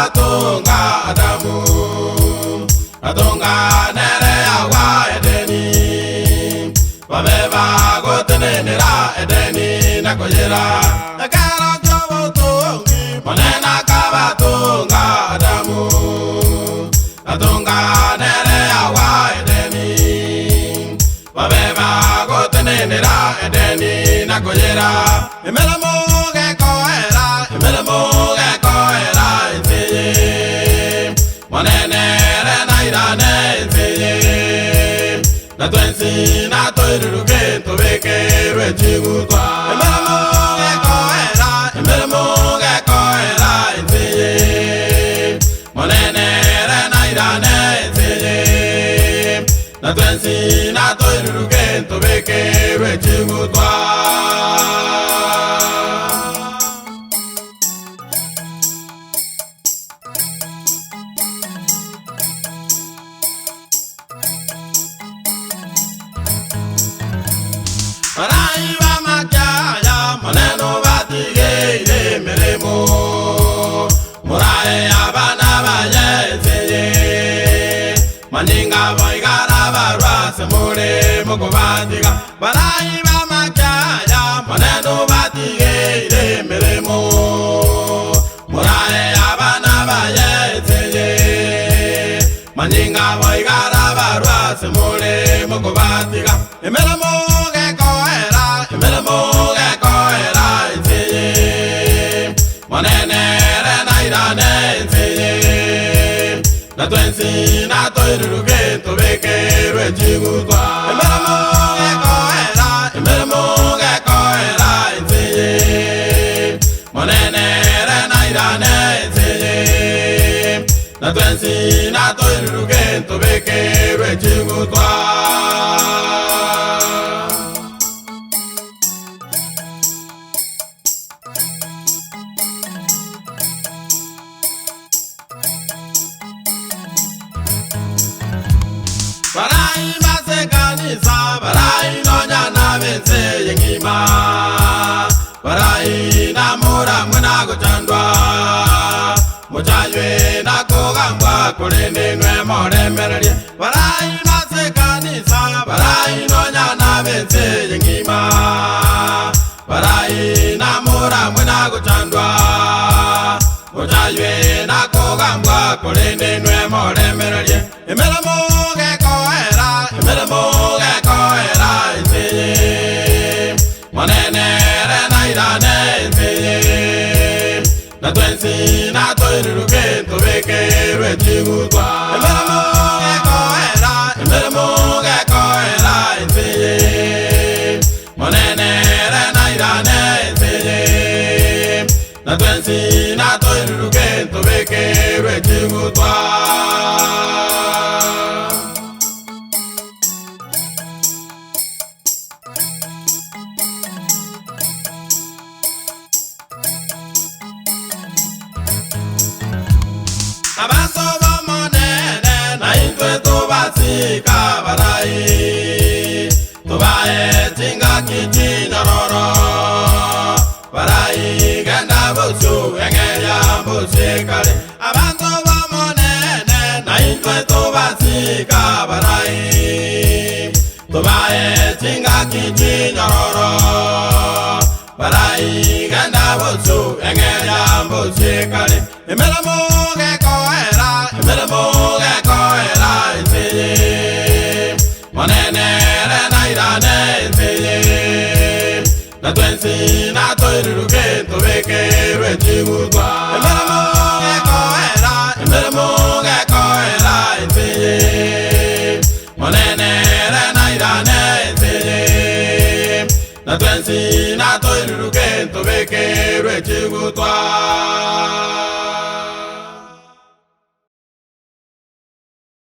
batunga Adamu atunga nere awa Edeni Wameva gotenenera Edeni nakoyera Nakara jowo tungi Monena kabatunga Adamu atunga nere awa Edeni Wameva gotenenera Edeni nakoyera Emela muge koera Iteye Monenere nairane Iteye Na twensi na toiruke Tobeke rechigutwa Emela muge koera Iteye Monenere nairane Iteye Na twensi na toiruke Tobeke rechigutwa Maraiba makaya maneno batigere meremo Morae abana bayezeye Maninga boigara barwa semure mukubatiga Maraiba makaya maneno batigere meremo Morae abana bayezeye Maninga boigara barwa semure mukubatiga Emeremo Iteye Monenere nairane Iteye Na twensi na toiruke Tobeke rechigutwa Emela muge koera Iteye Monenere nairane Iteye Na twensi na toiruke Tobeke rechigutwa Barai masekanisa, barai nonya na bese yengima Barai na mura mwena kuchandwa Muchaywe na kogambwa kulende nwe more merelie Barai masekanisa, barai nonya na bese yengima Barai na mura mwena kuchandwa Muchaywe na kogambwa kulende nwe more merelie Emela muge koera Iteye Monenere nairane Iteye Na twensi na toiruke Tobeke rechigutwa Emela muge koera Iteye Monenere nairane Iteye Na twensi na toiruke Tobeke rechigutwa Abaso bamonene na intwe tubasika barai Tubae tinga kiti nyororo Barai ganda busu engeya busikale Abaso bamonene na intwe tubasika barai Tubae tinga kiti nyororo Barai ganda busu engeya busikale Emela muge koera Iteye Monenere nairane Iteye Na twensi na toiruke Tobeke rechigutwa Emela muge koera Iteye Monenere nairane Iteye Na twensi na toiruke Tobeke rechigutwa